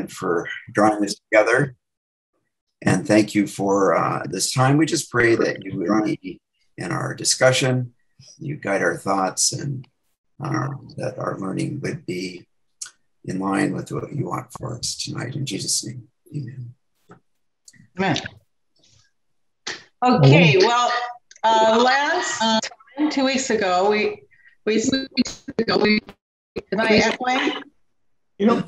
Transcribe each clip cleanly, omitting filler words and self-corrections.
for drawing this together. And thank you for this time. We just pray that you would be in our discussion, you guide our thoughts, and that our learning would be in line with what you want for us tonight. In Jesus' name, amen. Amen. Okay, well, last time, 2 weeks ago, we am I echoing? You know,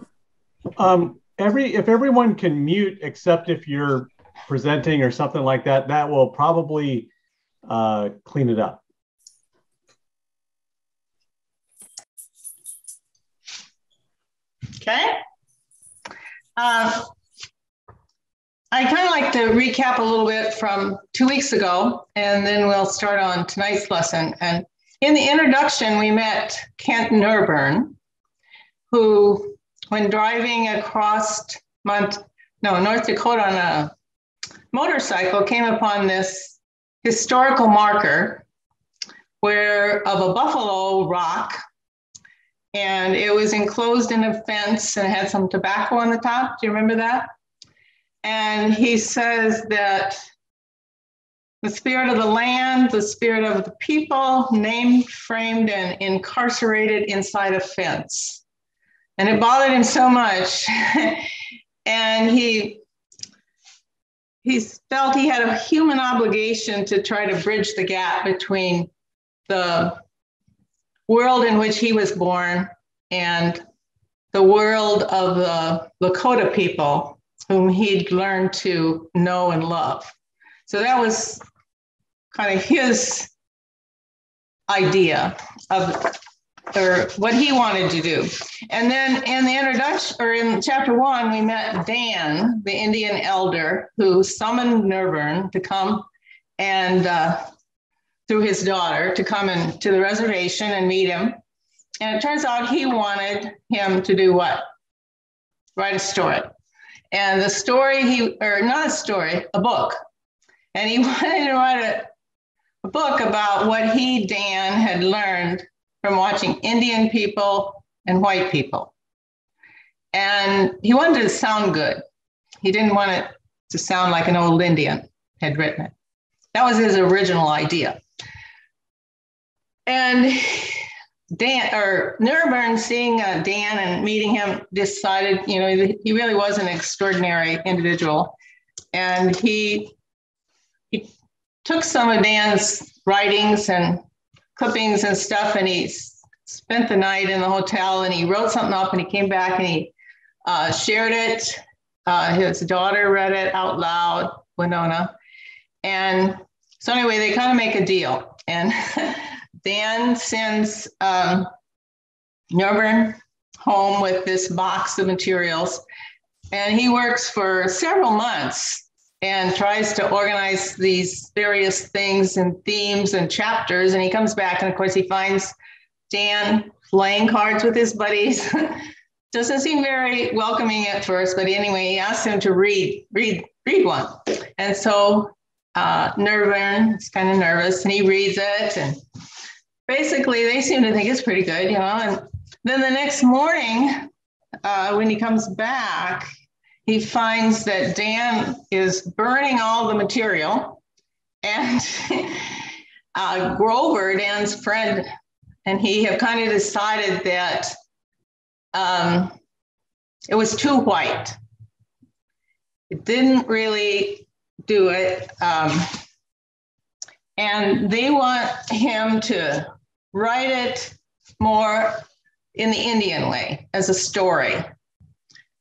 if everyone can mute except if you're presenting or something like that, that will probably clean it up. Okay. I kind of like to recap a little bit from 2 weeks ago, and then we'll start on tonight's lesson. And in the introduction, we met Kent Nerburn, who, when driving across North Dakota on a motorcycle, came upon this historical marker of a buffalo rock, and it was enclosed in a fence and had some tobacco on the top. Do you remember that? And he says that the spirit of the land, the spirit of the people, named, framed, and incarcerated inside a fence. And it bothered him so much. And he felt he had a human obligation to try to bridge the gap between the world in which he was born and the world of the Lakota people whom he'd learned to know and love. So that was kind of his idea of or what he wanted to do. And then in the introduction, or in chapter 1, we met Dan, the Indian elder, who summoned Nerburn to come and through his daughter to come to the reservation and meet him. And it turns out he wanted him to do what? Write a story. And the story, a book. And he wanted to write a book about what Dan, had learned from watching Indian people and white people. And he wanted it to sound good. He didn't want it to sound like an old Indian had written it. That was his original idea. And Nerburn, seeing Dan and meeting him, decided, he really was an extraordinary individual. And he took some of Dan's writings and clippings and stuff, and he spent the night in the hotel, and he wrote something up, and he came back and he shared it. His daughter read it out loud, Winona. And so anyway, they kind of make a deal. And Dan sends Nerburn home with this box of materials, and he works for several months and tries to organize these various things and themes and chapters. And he comes back, and of course he finds Dan playing cards with his buddies. Doesn't seem very welcoming at first, but anyway, he asks him to read one. And so Nerburn is kind of nervous, and he reads it, and basically they seem to think it's pretty good, and then the next morning when he comes back, he finds that Dan is burning all the material, and Grover, Dan's friend, and he have kind of decided that it was too white. It didn't really do it. And they want him to write it more in the Indian way as a story.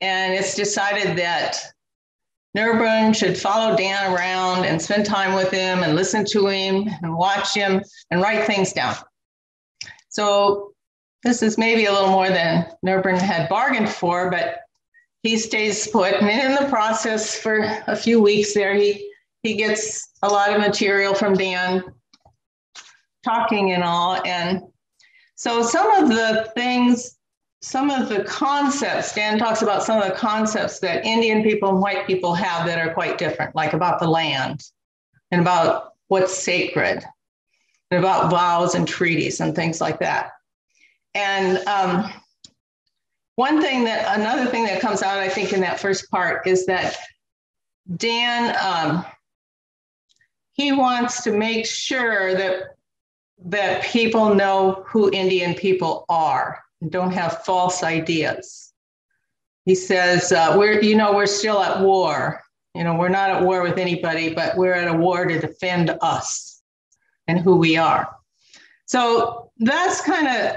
And it's decided that Nerburn should follow Dan around and spend time with him and listen to him and watch him and write things down. So this is maybe a little more than Nerburn had bargained for, but he stays put. And in the process for a few weeks there, he gets a lot of material from Dan, talking and all. And so some of the concepts, Dan talks about some of the concepts that Indian people and white people have that are quite different, like about the land and about what's sacred and about vows and treaties and things like that. And another thing that comes out, I think, in that first part is that Dan, he wants to make sure that people know who Indian people are and don't have false ideas. He says, we're still at war. We're not at war with anybody, but we're at a war to defend us and who we are. So that's kind of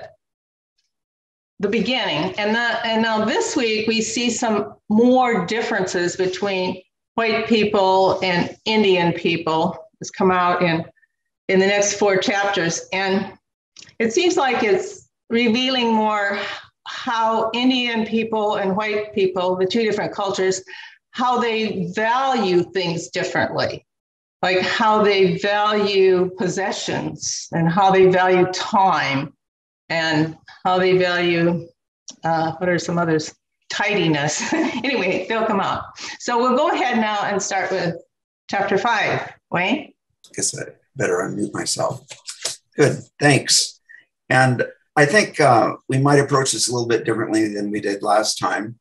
the beginning. And now this week, we see some more differences between white people and Indian people. It's come out in the next 4 chapters. And it seems like it's revealing more how Indian people and white people, the 2 different cultures, how they value things differently, like how they value possessions and how they value time and how they value, what are some others? Tidiness. Anyway, they'll come out. So we'll go ahead now and start with chapter 5. Wayne? I guess I better unmute myself. Good, thanks. And I think we might approach this a little bit differently than we did last time,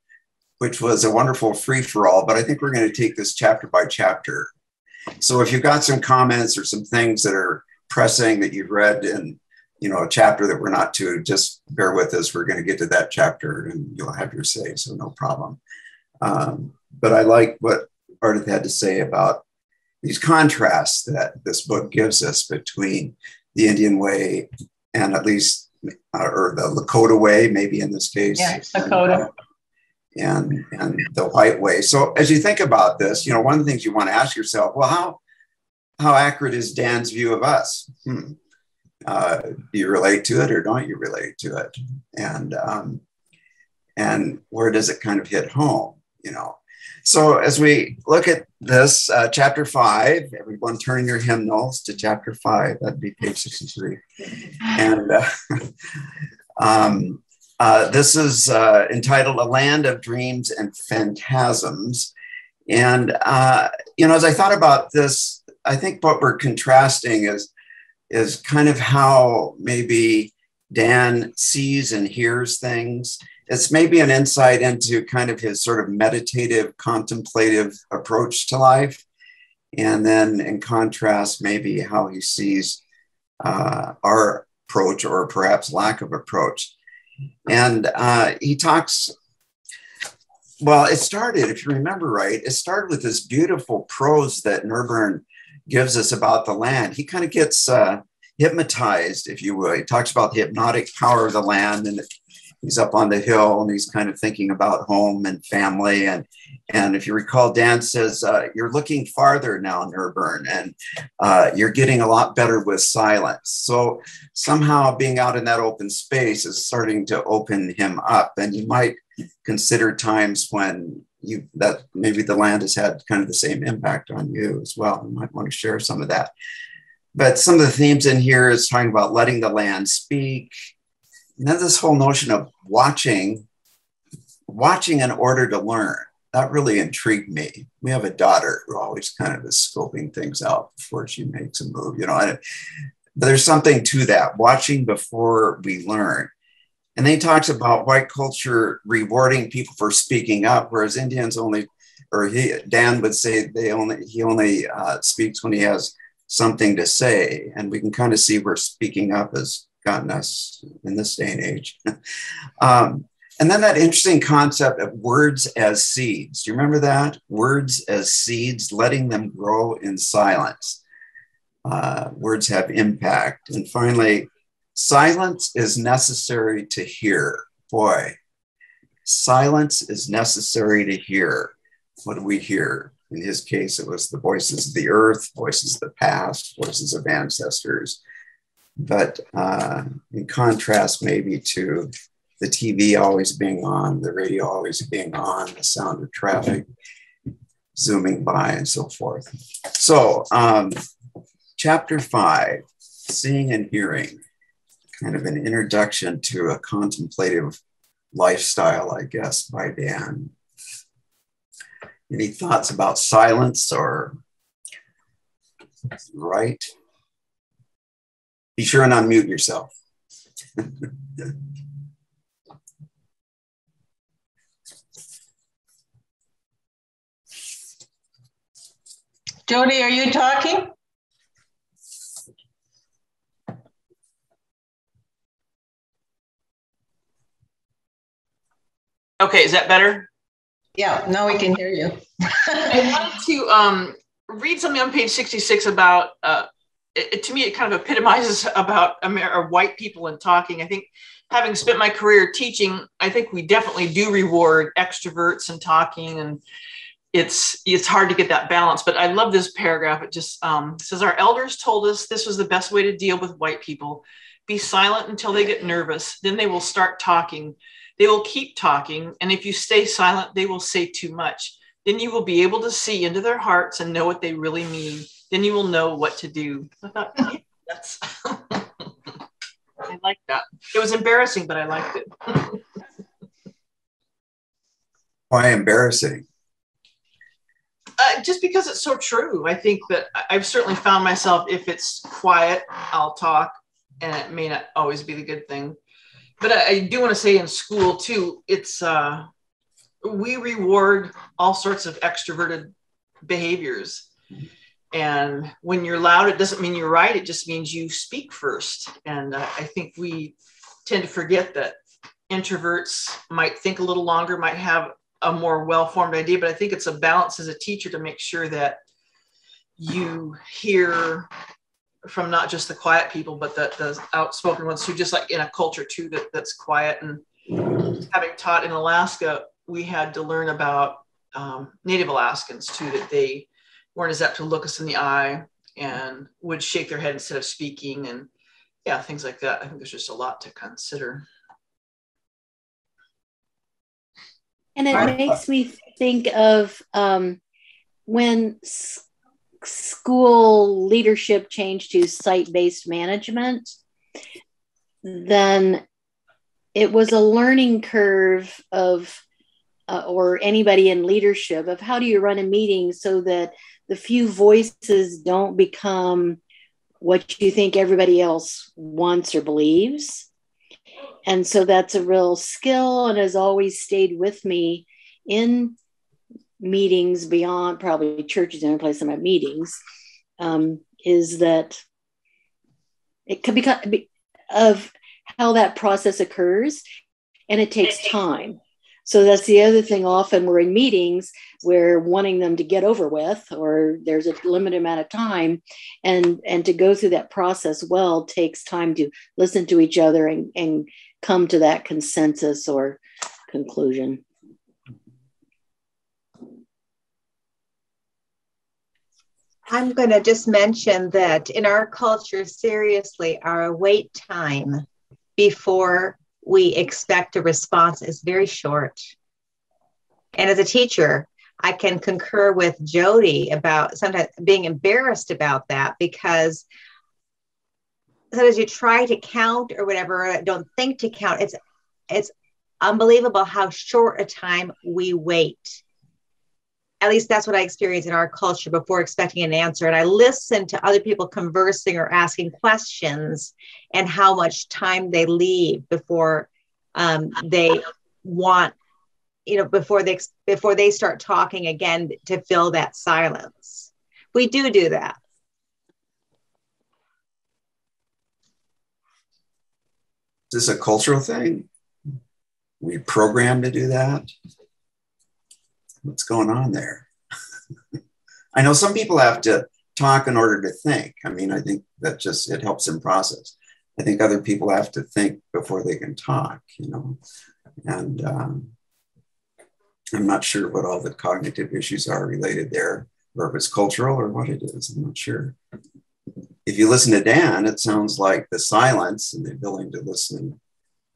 which was a wonderful free-for-all, but I think we're going to take this chapter by chapter. So if you've got some comments or some things that are pressing that you've read in a chapter that we're not to, just bear with us. We're going to get to that chapter and you'll have your say, so no problem. But I like what Ardith had to say about these contrasts that this book gives us between the Indian way and at least, or the Lakota way, maybe in this case. Yeah, Lakota. And the white way. So as you think about this, one of the things you want to ask yourself, well, how accurate is Dan's view of us? Do you relate to it or don't you relate to it? And where does it kind of hit home? So as we look at this, chapter 5, everyone turn your hymnals to chapter 5. That'd be page 63. And this is entitled A Land of Dreams and Phantasms. And, as I thought about this, I think what we're contrasting is kind of how maybe Dan sees and hears things. It's maybe an insight into kind of his sort of meditative, contemplative approach to life. And then in contrast, maybe how he sees our approach or perhaps lack of approach. And he talks, well, it started, if you remember right, it started with this beautiful prose that Nerburn gives us about the land. He kind of gets hypnotized, if you will. He talks about the hypnotic power of the land, and he's up on the hill and he's kind of thinking about home and family. And if you recall, Dan says, you're looking farther now, Nerburn, and you're getting a lot better with silence. So somehow being out in that open space is starting to open him up. And you might consider times when that maybe the land has had kind of the same impact on you as well. You might want to share some of that. But some of the themes in here is talking about letting the land speak. And then this whole notion of watching in order to learn. That really intrigued me. We have a daughter who always kind of is scoping things out before she makes a move, but there's something to that, watching before we learn. And then he talks about white culture rewarding people for speaking up, whereas Indians only, Dan would say he only speaks when he has something to say. And we can kind of see where speaking up has gotten us in this day and age. And then that interesting concept of words as seeds. Do you remember that? Words as seeds, letting them grow in silence. Words have impact. And finally, silence is necessary to hear. Boy, silence is necessary to hear. What do we hear? In his case, it was the voices of the earth, voices of the past, voices of ancestors. But in contrast, maybe to the TV always being on, the radio always being on, the sound of traffic zooming by and so forth. So chapter 5, seeing and hearing, kind of an introduction to a contemplative lifestyle, I guess, by Dan. Any thoughts about silence or right? Be sure and unmute yourself. Jody, are you talking? Okay, is that better? Yeah, now we can hear you. I wanted to read something on page 66 about, to me, it kind of epitomizes about white people and talking. I think having spent my career teaching, I think we definitely do reward extroverts and talking, and it's hard to get that balance. But I love this paragraph. It just says, our elders told us this was the best way to deal with white people. Be silent until they get nervous. Then they will start talking. They will keep talking. And if you stay silent, they will say too much. Then you will be able to see into their hearts and know what they really mean. Then you will know what to do. I thought, yeah, that's, I like that. It was embarrassing, but I liked it. Why embarrassing? Just because it's so true. I think that I've certainly found myself, if it's quiet, I'll talk, and it may not always be the good thing. But I do want to say in school too, it's we reward all sorts of extroverted behaviors. And when you're loud, it doesn't mean you're right. It just means you speak first. And I think we tend to forget that introverts might think a little longer, might have a more well-formed idea, but I think it's a balance as a teacher to make sure that you hear from not just the quiet people, but the outspoken ones who, just like in a culture too, that's quiet. And having taught in Alaska, we had to learn about Native Alaskans too, that they weren't as apt to look us in the eye and would shake their head instead of speaking, and yeah, things like that. I think there's just a lot to consider. And it makes me think of when school leadership changed to site-based management, then it was a learning curve of, or anybody in leadership, of how do you run a meeting so that the few voices don't become what you think everybody else wants or believes. And so that's a real skill, and has always stayed with me in meetings beyond probably churches. The only place I'm at meetings is that it could become of how that process occurs, and it takes time. So that's the other thing. Often we're in meetings, we're wanting them to get over with, or there's a limited amount of time, and to go through that process well takes time to listen to each other and come to that consensus or conclusion. I'm going to just mention that in our culture, seriously, our wait time before we expect a response is very short. And as a teacher, I can concur with Jody about sometimes being embarrassed about that, because sometimes you try to count or whatever, don't think to count. It's unbelievable how short a time we wait. At least that's what I experienced in our culture before expecting an answer. And I listened to other people conversing or asking questions and how much time they leave before they want, before they start talking again, to fill that silence. We do that. Is this a cultural thing? We programmed to do that? What's going on there? I know some people have to talk in order to think. I mean, I think that just, it helps them process. I think other people have to think before they can talk, and I'm not sure what all the cognitive issues are related there, or if it's cultural or what it is. I'm not sure. If you listen to Dan, it sounds like the silence and the ability to listen and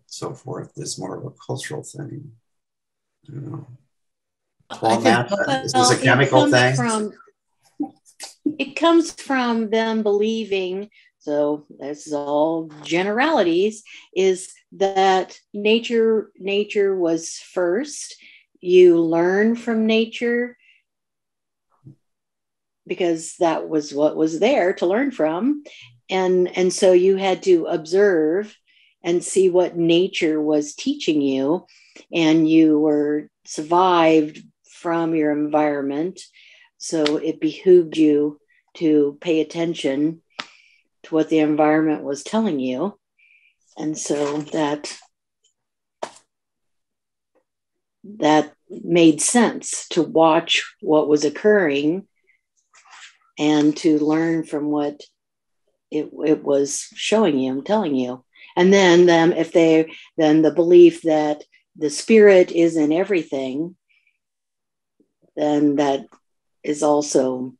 so forth is more of a cultural thing. I don't know. Well, Matt, is this a chemical thing? It comes from them believing, so this is all generalities, is that nature was first. You learn from nature because that was what was there to learn from. And so you had to observe and see what nature was teaching you, and you were survived from your environment So it behooved you to pay attention to what the environment was telling you. And so that made sense to watch what was occurring and to learn from what it was showing you and telling you. And then the belief that the spirit is in everything, then that is also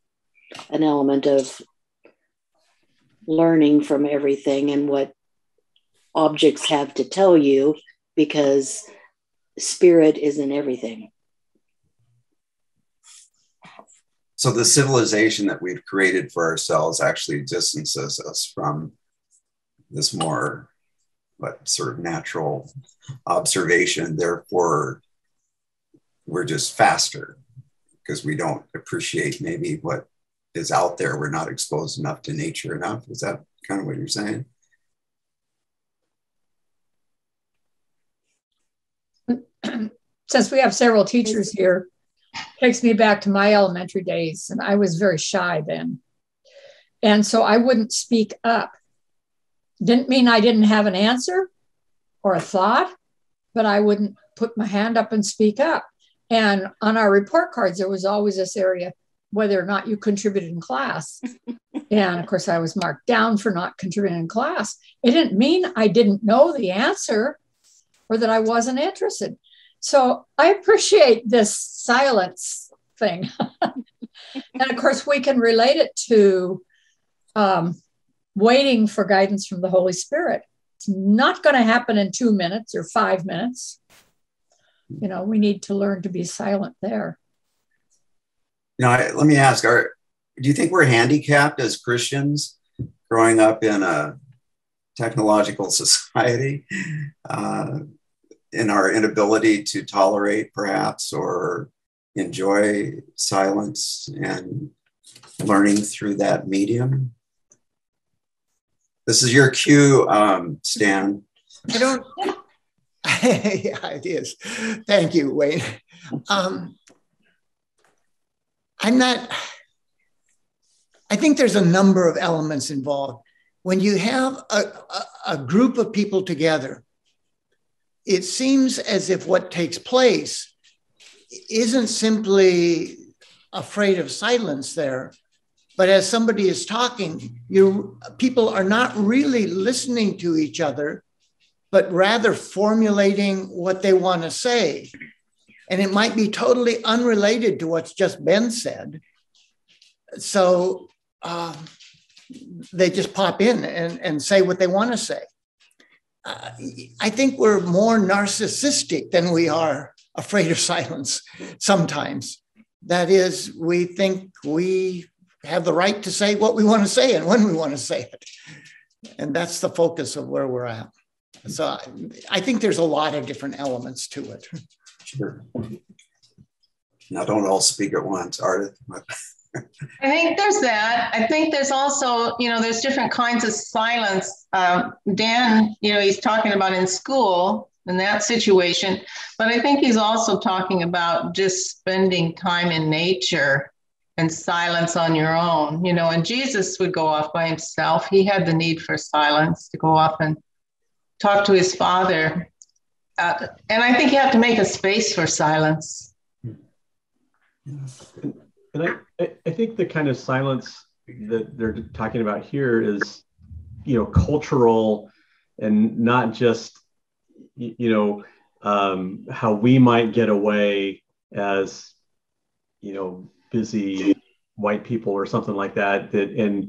an element of learning from everything and what objects have to tell you, because spirit is in everything. So the civilization that we've created for ourselves actually distances us from this more sort of natural observation. Therefore, we're just faster because we don't appreciate maybe what is out there. We're not exposed enough to nature enough. Is that kind of what you're saying? Since we have several teachers here, takes me back to my elementary days, and I was very shy then. And so I wouldn't speak up. Didn't mean I didn't have an answer or a thought, but I wouldn't put my hand up and speak up. And on our report cards, there was always this area, whether or not you contributed in class. And of course, I was marked down for not contributing in class. It didn't mean I didn't know the answer or that I wasn't interested. So I appreciate this silence thing. And of course, we can relate it to waiting for guidance from the Holy Spirit. It's not going to happen in 2 minutes or 5 minutes. You know, we need to learn to be silent there. Now, let me ask, do you think we're handicapped as Christians growing up in a technological society in our inability to tolerate perhaps or enjoy silence and learning through that medium? This is your cue, Stan. I don't. Yeah, it is. Thank you, Wayne. I think there's a number of elements involved. When you have a group of people together, it seems as if what takes place isn't simply afraid of silence there, but as somebody is talking, people are not really listening to each other, but rather formulating what they want to say. And it might be totally unrelated to what's just been said. So they just pop in and say what they want to say. I think we're more narcissistic than we are afraid of silence sometimes. That is, we think we have the right to say what we want to say and when we want to say it. And that's the focus of where we're at. So I think there's a lot of different elements to it. Sure. Now, don't all speak at once, Ardith. I think there's that. I think there's also, there's different kinds of silence. Dan, he's talking about in school in that situation, but I think he's also talking about just spending time in nature and silence on your own, and Jesus would go off by himself. He had the need for silence to go off and talk to his Father. And I think you have to make a space for silence. And I think the kind of silence that they're talking about here is, cultural and not just, how we might get away as, busy white people or something like that, and,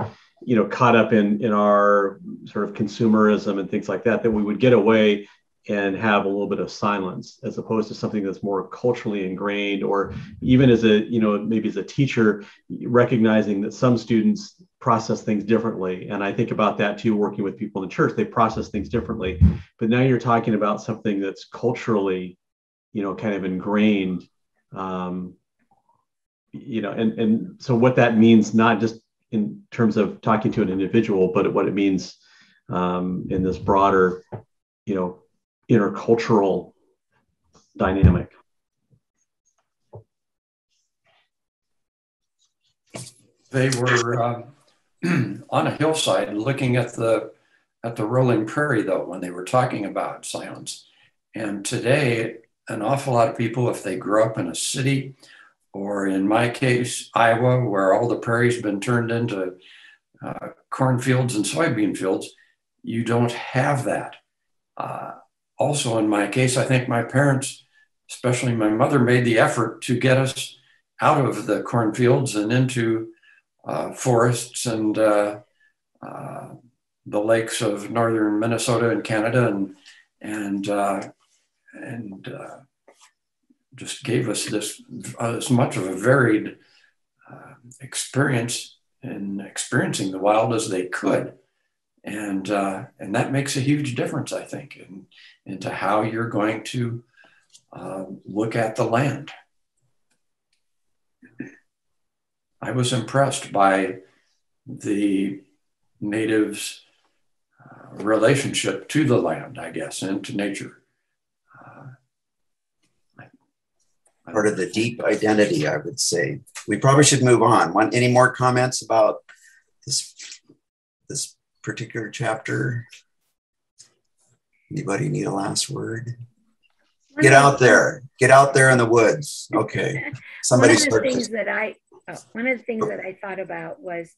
caught up in our sort of consumerism and things like that, that we would get away and have a little bit of silence, as opposed to something that's more culturally ingrained, or even as maybe as a teacher, recognizing that some students process things differently. And I think about that too, working with people in the church, they process things differently. But now you're talking about something that's culturally, kind of ingrained, and so what that means, not just in terms of talking to an individual, but what it means in this broader, intercultural dynamic. They were on a hillside looking at the rolling prairie, though, when they were talking about silence. And today, an awful lot of people, if they grew up in a city, or in my case, Iowa, where all the prairie's been turned into cornfields and soybean fields, you don't have that. Also, in my case, I think my parents, especially my mother, made the effort to get us out of the cornfields and into forests and the lakes of northern Minnesota and Canada, and just gave us this as much of a varied experience in experiencing the wild as they could, and that makes a huge difference, I think, into how you're going to look at the land. I was impressed by the natives' relationship to the land, I guess, and to nature. Part of the deep identity, I would say. We probably should move on. Any more comments about this particular chapter? Anybody need a last word? Get out there in the woods. Okay. Somebody one of the things that I thought about was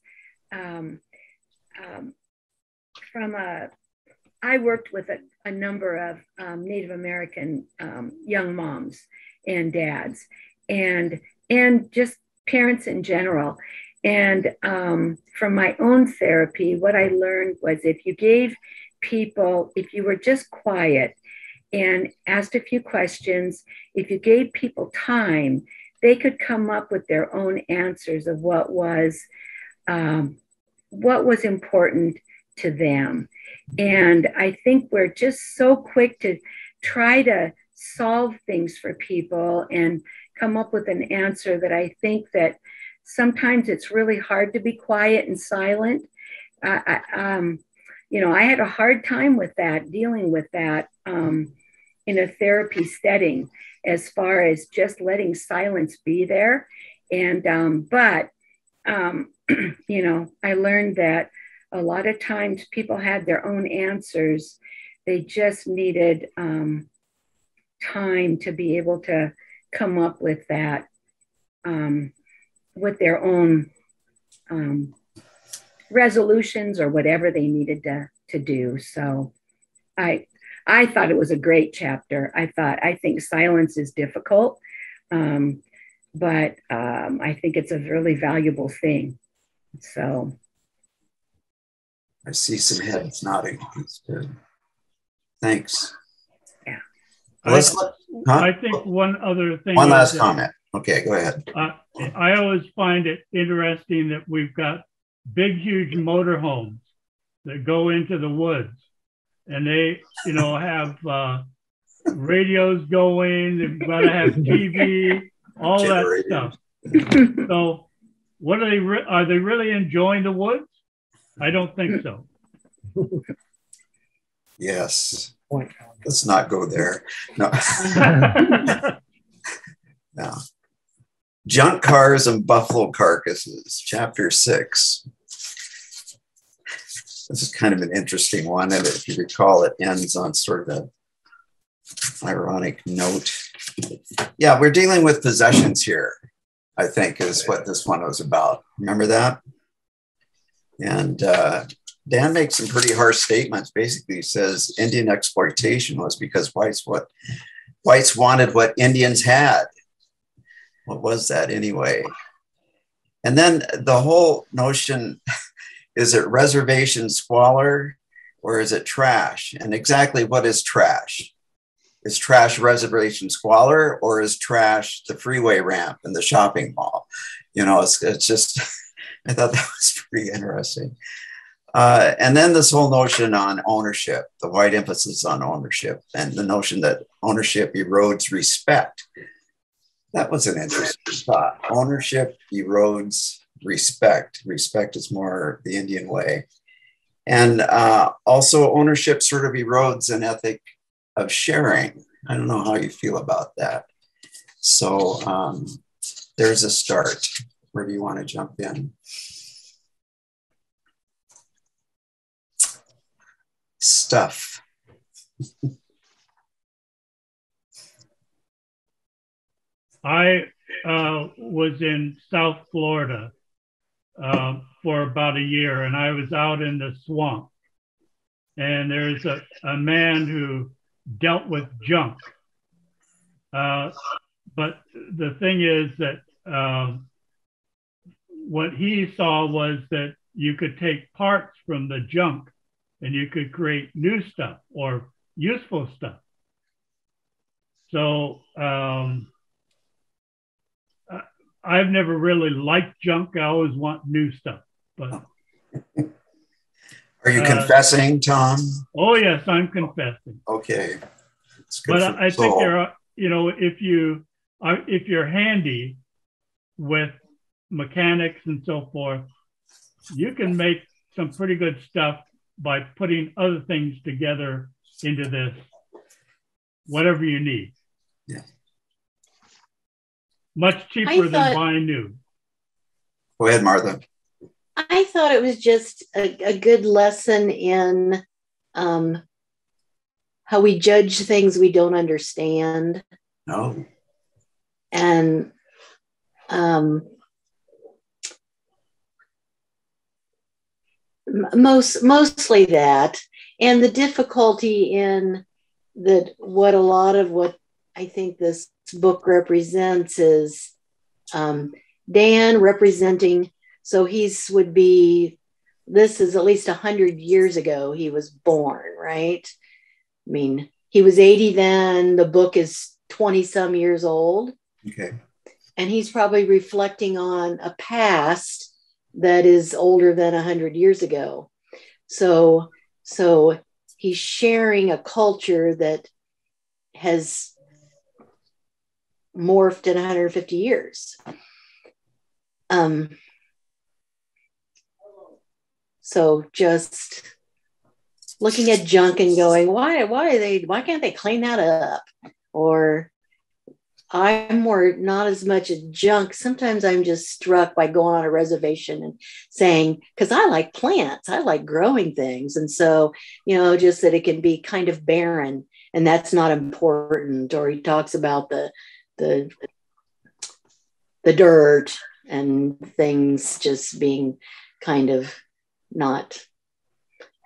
I worked with a number of Native American young moms and dads and just parents in general. And from my own therapy, what I learned was if you were just quiet and asked a few questions, if you gave people time, they could come up with their own answers of what was important to them. And I think we're just so quick to try to solve things for people and come up with an answer that I think that sometimes it's really hard to be quiet and silent. I had a hard time with that, dealing with that in a therapy setting, as far as just letting silence be there. And, I learned that a lot of times people had their own answers. They just needed time to be able to come up with that with their own resolutions or whatever they needed to do. So I thought it was a great chapter. I think silence is difficult, but I think it's a really valuable thing. So I see some heads nodding. That's good. Thanks. Yeah. I think one other thing. One last comment. Okay, go ahead. I always find it interesting that we've got big, huge motorhomes that go into the woods, and they, have radios going. They've got to have TV, all that stuff. So, what are they really enjoying the woods? I don't think so. Yes. Let's not go there. No. No. Junk cars and buffalo carcasses, chapter 6. This is kind of an interesting one. And if you recall, it ends on sort of an ironic note. Yeah, we're dealing with possessions here, I think, is what this one was about. Remember that? And Dan makes some pretty harsh statements. Basically, he says Indian exploitation was because whites wanted what Indians had. What was that anyway? And then the whole notion, is it reservation squalor or is it trash? And exactly what is trash? Is trash reservation squalor or is trash the freeway ramp in the shopping mall? It's just, I thought that was pretty interesting. And then this whole notion on ownership, the white emphasis on ownership, and the notion that ownership erodes respect. That was an interesting thought. Ownership erodes respect. Respect is more the Indian way. And also ownership sort of erodes an ethic of sharing. I don't know how you feel about that. So there's a start. where do you want to jump in? Stuff. I was in South Florida for about a year, and I was out in the swamp. And there's a man who dealt with junk. But the thing is that what he saw was that you could take parts from the junk and you could create new stuff or useful stuff. So I've never really liked junk. I always want new stuff. But are you confessing, Tom? Oh yes, I'm confessing. Okay, but I think there are, if you're handy with mechanics and so forth, you can make some pretty good stuff by putting other things together into this, whatever you need. Yeah. Much cheaper than buying new. Go ahead, Martha. I thought it was just a good lesson in how we judge things we don't understand. No. And mostly that, and the difficulty in that what a lot of what I think this book represents is Dan representing, so this is at least 100 years ago he was born, right? I mean, he was 80 then, the book is 20 some years old. Okay. And he's probably reflecting on a past that is older than 100 years ago. So he's sharing a culture that has morphed in 150 years. So just looking at junk and going, why can't they clean that up? Or I'm more not as much as junk. Sometimes I'm just struck by going on a reservation and saying, because I like plants, I like growing things. And so, just that it can be kind of barren and that's not important. Or he talks about the dirt and things just being kind of not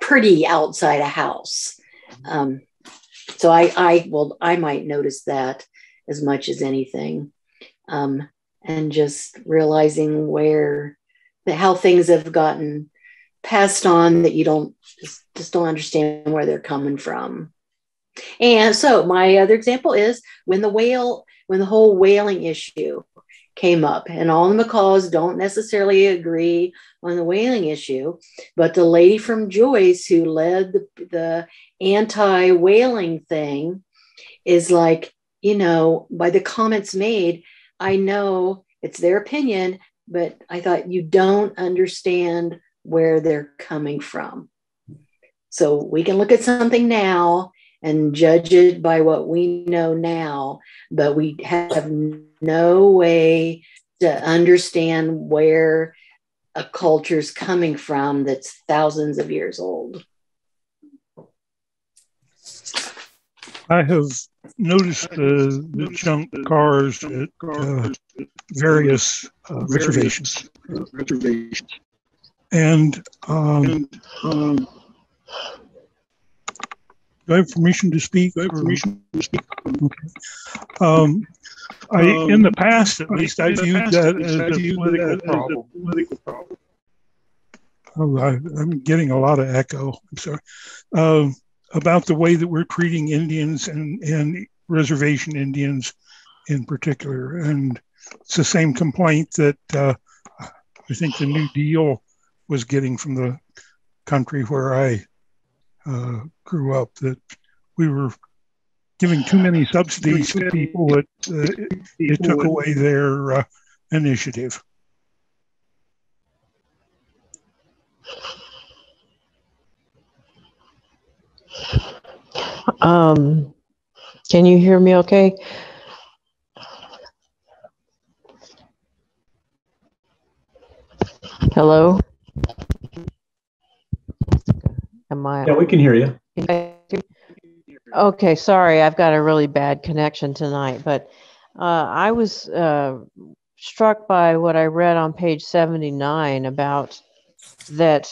pretty outside a house. So I might notice that as much as anything, and just realizing how things have gotten passed on that you just don't understand where they're coming from. And so my other example is when the whole whaling issue came up, and all the macaws don't necessarily agree on the whaling issue, but the lady from Joyce who led the anti-whaling thing is like, by the comments made, I know it's their opinion, but I thought you don't understand where they're coming from. So we can look at something now and judge it by what we know now, but we have no way to understand where a culture's coming from that's thousands of years old. I have noticed the junk cars at various reservations. And do I have permission to speak? Okay. In the past, at least, I viewed that as a political problem. Oh, I'm getting a lot of echo. I'm sorry. About the way that we're treating Indians and reservation Indians in particular. And it's the same complaint that I think the New Deal was getting from the country where I grew up, that we were giving too many subsidies to people that it took away their initiative. Can you hear me okay? Hello? Am I? Yeah, we can hear you. Okay, sorry, I've got a really bad connection tonight, but I was struck by what I read on page 79 about that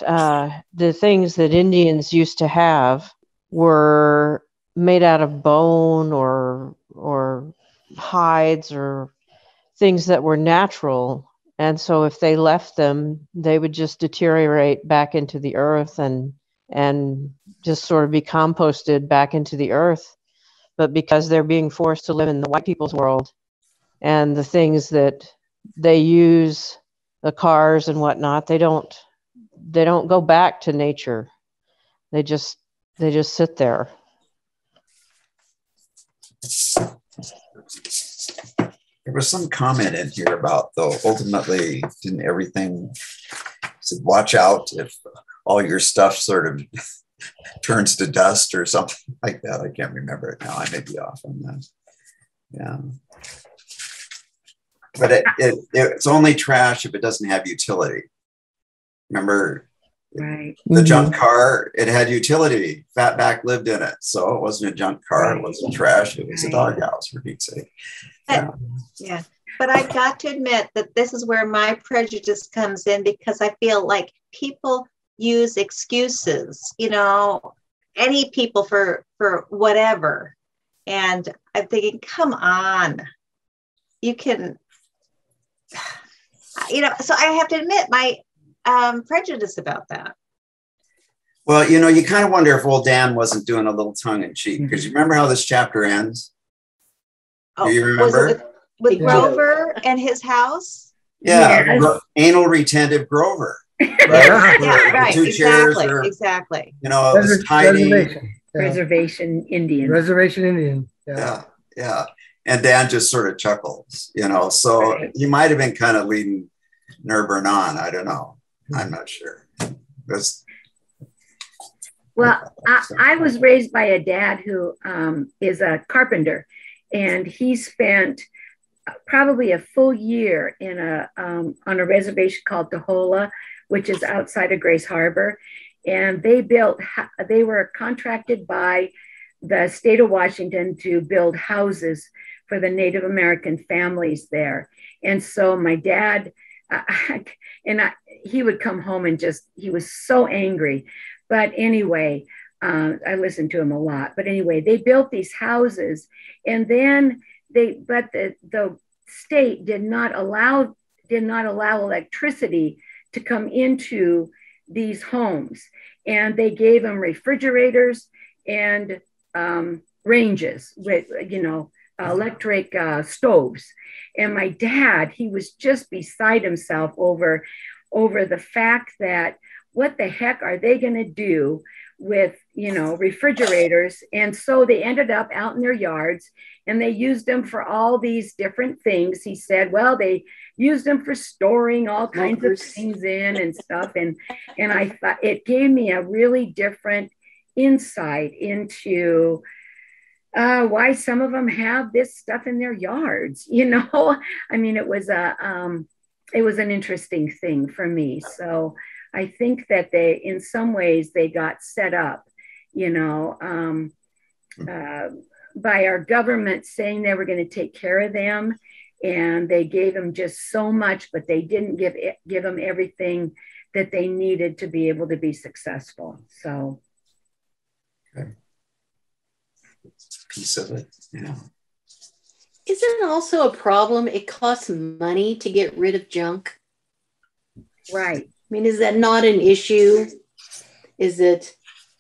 the things that Indians used to have were made out of bone or hides or things that were natural. And so if they left them, they would just deteriorate back into the earth and just sort of be composted back into the earth. But because they're being forced to live in the white people's world, and the things that they use, the cars and whatnot, they don't go back to nature. They just sit there. There was some comment in here about, though, ultimately, didn't everything said, watch out if all your stuff sort of turns to dust or something like that. I can't remember it now. I may be off on that. Yeah. But it's only trash if it doesn't have utility. Remember, right. The junk car, it had utility. Fatback lived in it. So it wasn't a junk car. Right. It wasn't trash. It was a doghouse, for Pete's sake. Yeah. But I got to admit that this is where my prejudice comes in, because I feel like people use excuses, any people for whatever. And I'm thinking, come on, you can, so I have to admit my prejudice about that. Well, you kind of wonder if old Dan wasn't doing a little tongue in cheek, because you remember how this chapter ends? Oh, do you remember? Was it with Grover and his house? Yeah, yes. Anal retentive Grover. Right? Right. Two exactly. Chairs Exactly. It was tiny. Reservation Indian. Reservation Indian. Yeah. And Dan just sort of chuckles, so he might have been kind of leading Nerburn on. I don't know. I'm not sure. Well, I was raised by a dad who is a carpenter, and he spent probably a full year in on a reservation called Decolonization, which is outside of Grace Harbor. And they were contracted by the state of Washington to build houses for the Native American families there. And so my dad, he would come home and he was so angry. But anyway, I listened to him a lot. But anyway, they built these houses, and then the state did not allow electricity to come into these homes, and they gave them refrigerators and ranges with electric stoves. And my dad, he was just beside himself over the fact that what the heck are they going to do with refrigerators? And so they ended up out in their yards, and they used them for all these different things. He said, well, they used them for storing all kinds of things in and stuff. And I thought it gave me a really different insight into why some of them have this stuff in their yards. I mean, it was an interesting thing for me. So I think that in some ways they got set up, by our government saying they were going to take care of them, and they gave them just so much, but they didn't give them everything that they needed to be able to be successful. So, okay. Piece of it, yeah. Isn't it also a problem? It costs money to get rid of junk. Right. I mean, is that not an issue? Is it?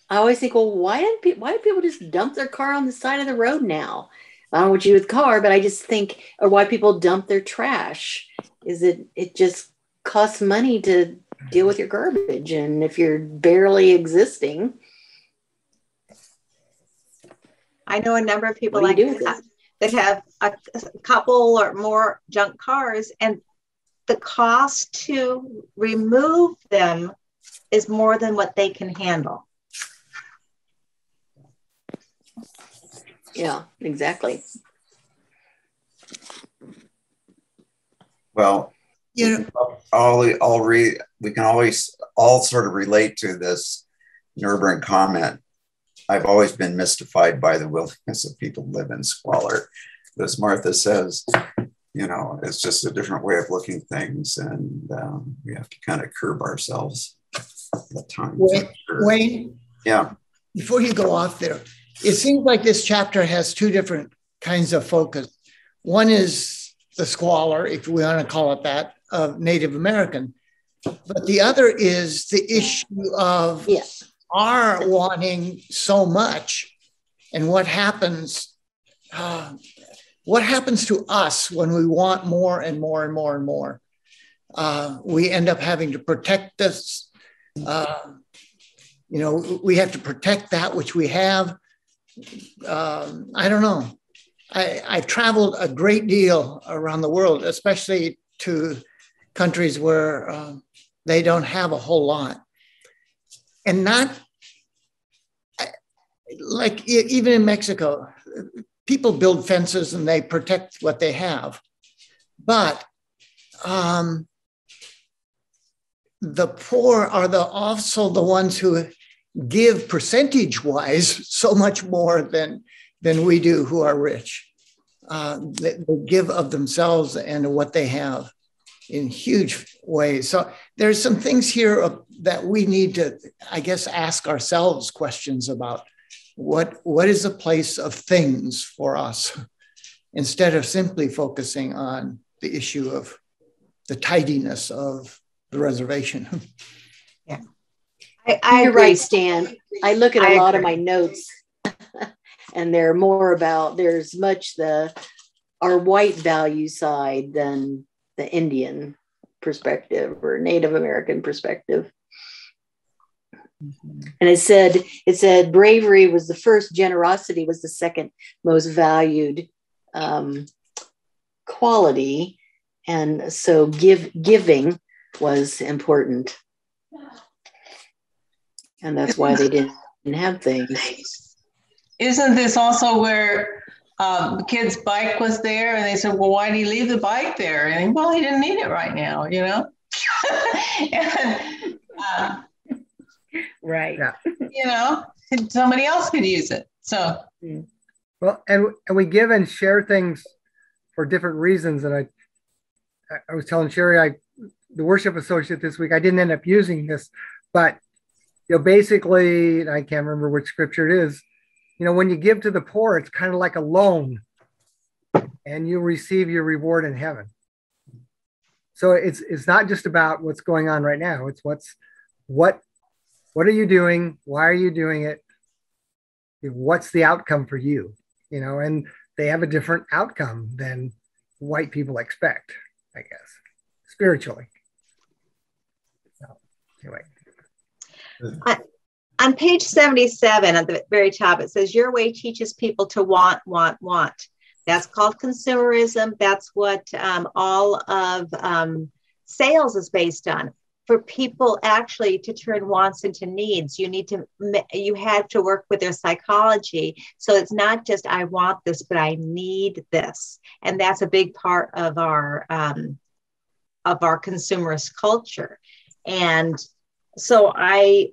I always think, well, why do people just dump their car on the side of the road now? I don't know what you do with car, but I just think, or why people dump their trash. Is it just costs money to deal with your garbage, and if you're barely existing. I know a number of people like that have a couple or more junk cars, and the cost to remove them is more than what they can handle. Yeah, exactly. Well, we can always all sort of relate to this Nerburn comment. I've always been mystified by the willingness of people to live in squalor. As Martha says, you know, it's just a different way of looking at things, and we have to kind of curb ourselves at times. Wayne, yeah. Before you go off there, it seems like this chapter has two different kinds of focus. One is the squalor, if we want to call it that, of Native American, but the other is the issue of our wanting so much, and what happens to us when we want more and more and more and more. We end up having to protect this. You know, we have to protect that which we have. I don't know. I've traveled a great deal around the world, especially to countries where they don't have a whole lot. And not, like even in Mexico, people build fences and they protect what they have. But the poor are also the ones who give percentage-wise so much more than we do who are rich. They give of themselves and what they have in huge ways. So there's some things here that we need to, I guess, ask ourselves questions about. What is the place of things for us, instead of simply focusing on the issue of the tidiness of the reservation. Yeah. You're right, Stan. I look at a lot of my notes and they're more about, there's much our white value side than the Indian perspective or Native American perspective. And it said bravery was the first, generosity was the second most valued quality. And so giving was important. And that's why they didn't have things. Isn't this also where the kid's bike was there and they said, well, why did he leave the bike there? And well, he didn't need it right now, you know? And, right. Yeah. You know, somebody else could use it. So, well, and we give and share things for different reasons. And I was telling Sherry, the worship associate this week, I didn't end up using this, but you know, basically, I can't remember which scripture it is. You know, when you give to the poor, it's kind of like a loan, and you receive your reward in heaven. So it's not just about what's going on right now. It's what are you doing? Why are you doing it? What's the outcome for you? You know, and they have a different outcome than white people expect, I guess, spiritually. So, anyway. On page 77 at the very top, it says, your way teaches people to want, want, want. That's called consumerism. That's what all of sales is based on. For people actually to turn wants into needs, you have to work with their psychology. So it's not just I want this, but I need this. And that's a big part of our consumerist culture. And so I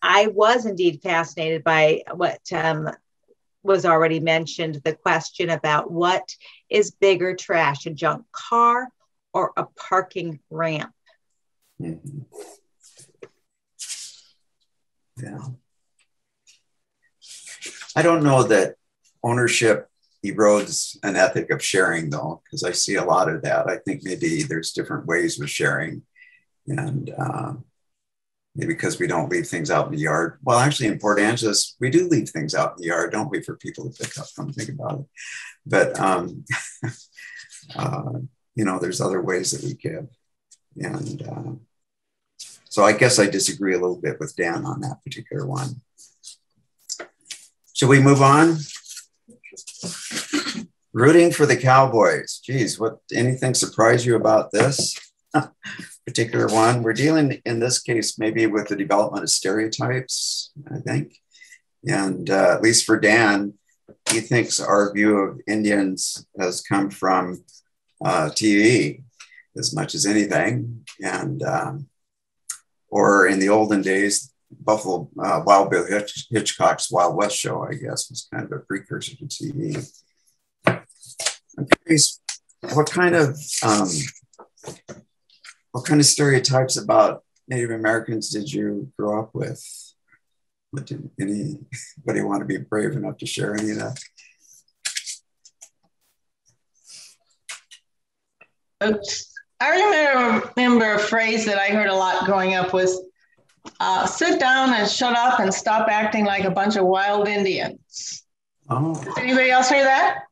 was indeed fascinated by what was already mentioned, the question about what is bigger trash, a junk car or a parking ramp? Mm-hmm. Yeah. I don't know that ownership erodes an ethic of sharing, though, because I see a lot of that. I think maybe there's different ways of sharing, and maybe because we don't leave things out in the yard. Well, actually, in Port Angeles, we do leave things out in the yard, don't we, for people to pick up. Come think about it. But you know, there's other ways that we give, and so I guess I disagree a little bit with Dan on that particular one. Should we move on? Rooting for the Cowboys. Geez, anything surprise you about this particular one? We're dealing in this case maybe with the development of stereotypes, I think. And at least for Dan, he thinks our view of Indians has come from TV. as much as anything. And, or in the olden days, Buffalo, Wild Bill Hitchcock's Wild West show, I guess, was kind of a precursor to TV. I'm curious, what kind of stereotypes about Native Americans did you grow up with? But did anybody want to be brave enough to share any of that? I remember a phrase that I heard a lot growing up was, sit down and shut up and stop acting like a bunch of wild Indians. Oh. Did anybody else hear that?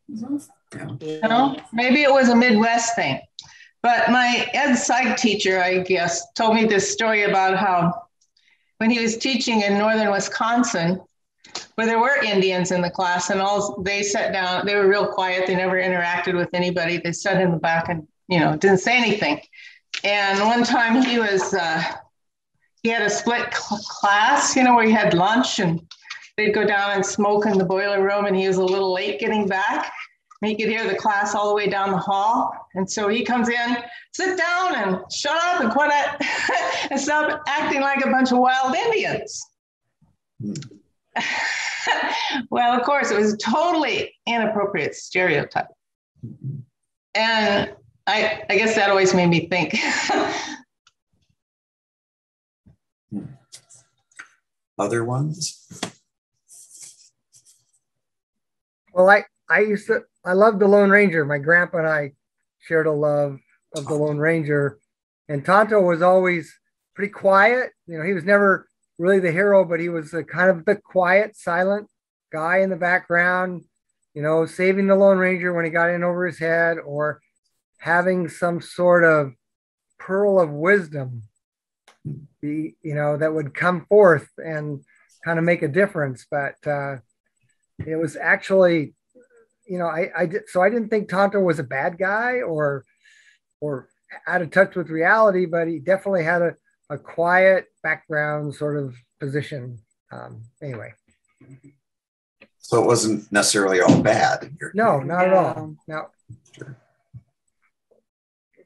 Yeah. No? Maybe it was a Midwest thing. But my ed psych teacher, I guess, told me this story about how when he was teaching in northern Wisconsin, where there were Indians in the class, and all they sat down, they were real quiet, they never interacted with anybody. They sat in the back and, didn't say anything. And one time he had a split class, where he had lunch and they'd go down and smoke in the boiler room, and he was a little late getting back. And he could hear the class all the way down the hall. And so he comes in, sit down and shut up and quit it and stop acting like a bunch of wild Indians. Well, of course, it was a totally inappropriate stereotype. And I guess that always made me think. Other ones? Well, I loved the Lone Ranger. My grandpa and I shared a love of the Lone Ranger. And Tonto was always pretty quiet. He was never really the hero, but he was kind of the quiet, silent guy in the background, saving the Lone Ranger when he got in over his head, or having some sort of pearl of wisdom, that would come forth and kind of make a difference. But it was actually, I didn't think Tonto was a bad guy or out of touch with reality, but he definitely had a quiet background sort of position. Anyway. So it wasn't necessarily all bad. No, not at all. No. Sure.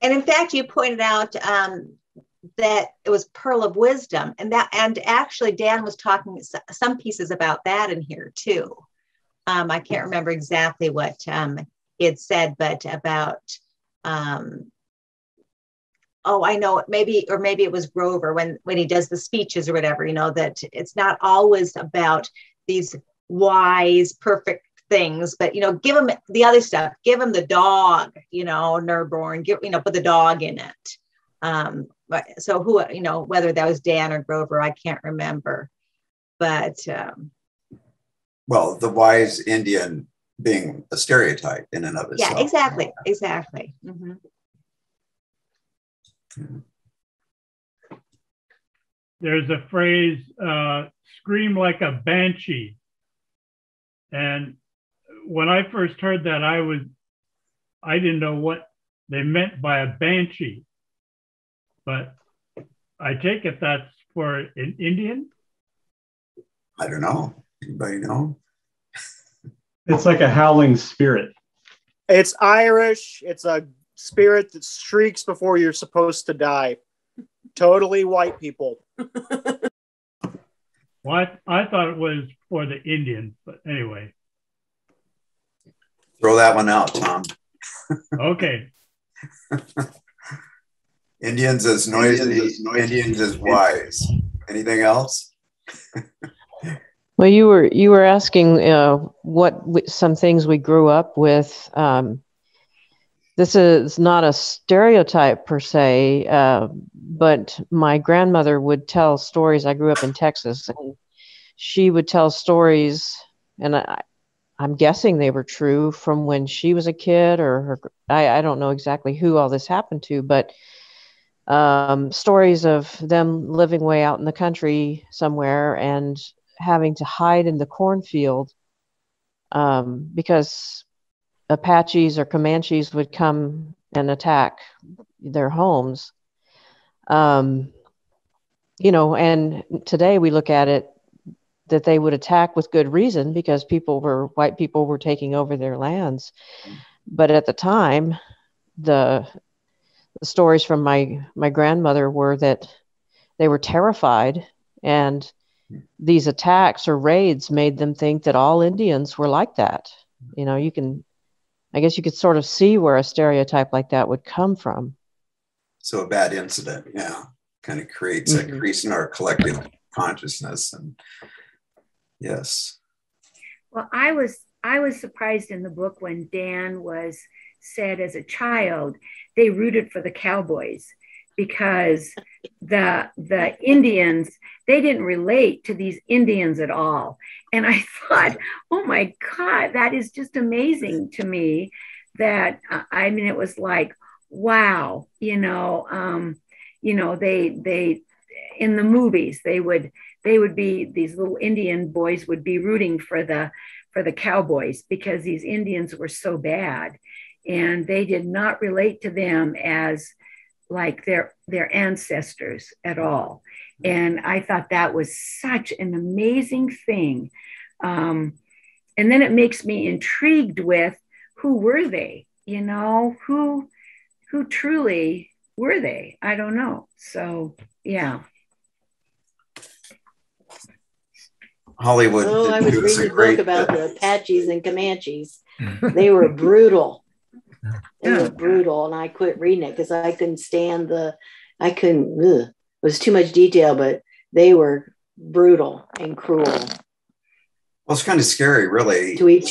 And in fact, you pointed out that it was pearl of wisdom, and actually Dan was talking some pieces about that in here too. I can't remember exactly what he had said, but about I know, maybe it was Grover when he does the speeches or whatever, that it's not always about these wise, perfect things, but give him the other stuff, give him the dog, Nerburn, put the dog in it. So who, whether that was Dan or Grover, I can't remember, but well, the wise Indian being a stereotype in and of itself. Yeah, exactly. Mm-hmm. There's a phrase, scream like a banshee. And when I first heard that, I didn't know what they meant by a banshee, but I take it that's for an Indian? I don't know. Anybody know? It's like a howling spirit. It's Irish. It's a spirit that shrieks before you're supposed to die. Totally white people. Well, I thought it was for the Indians, but anyway. Throw that one out, Tom. Okay. Indians as noisy, Indians as wise. Anything else? Well, you were asking some things we grew up with. This is not a stereotype per se, but my grandmother would tell stories. I grew up in Texas, and she would tell stories, and I'm guessing they were true from when she was a kid, or I don't know exactly who all this happened to, but stories of them living way out in the country somewhere and having to hide in the cornfield because Apaches or Comanches would come and attack their homes. And today we look at it that they would attack with good reason because white people were taking over their lands. But at the time, the the stories from my grandmother were that they were terrified, and these attacks or raids made them think that all Indians were like that. You know, I guess you could sort of see where a stereotype like that would come from. So a bad incident, yeah, kind of creates a crease in our collective consciousness. And yes. Well, I was surprised in the book when Dan was said as a child they rooted for the cowboys because the Indians, they didn't relate to these Indians at all. And I thought, oh my God, that is just amazing to me. That I mean, it was like, wow, they in the movies they would be, these little Indian boys would be rooting for the cowboys because these Indians were so bad, and they did not relate to them as like their ancestors at all. And I thought that was such an amazing thing. And then it makes me intrigued with who were they, who truly were they? I don't know. So, yeah. Hollywood. Oh, I was reading a book about the Apaches and Comanches. They were brutal. They were brutal, and I quit reading it because I couldn't stand it was too much detail, but they were brutal and cruel. Well, it's kind of scary, really. To each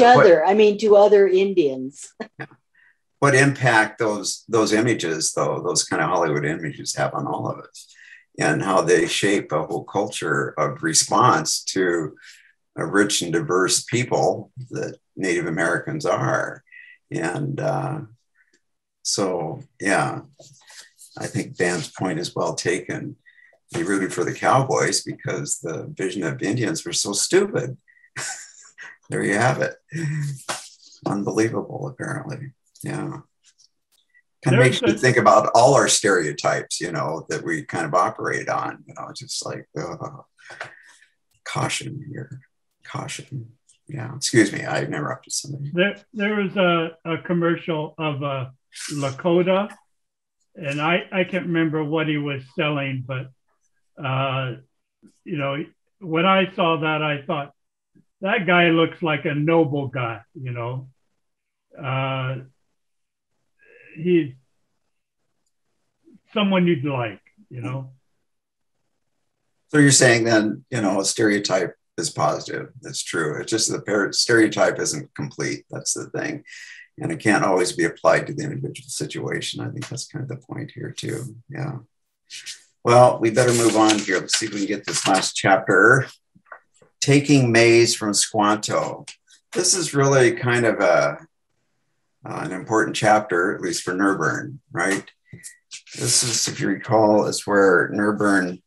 other Indians. What impact those images, though, those kind of Hollywood images have on all of us, and how they shape a whole culture of response to a rich and diverse people that Native Americans are. And so, yeah, I think Dan's point is well taken. He rooted for the cowboys because the vision of Indians were so stupid. There you have it. Unbelievable, apparently. Yeah. Kind of makes me think about all our stereotypes, that we kind of operate on, just like, caution here, caution. Yeah, excuse me, I interrupted somebody. There was a commercial of Lakota, and I can't remember what he was selling, but, when I saw that, I thought, that guy looks like a noble guy, he's someone you'd like, So you're saying then, a stereotype is positive. That's true. It's just the stereotype isn't complete. That's the thing. And it can't always be applied to the individual situation. I think that's kind of the point here too. Yeah. Well, we better move on here. Let's see if we can get this last chapter. Taking Maize from Squanto. This is really kind of an important chapter, at least for Nerburn, right? This is, if you recall, is where Nerburn,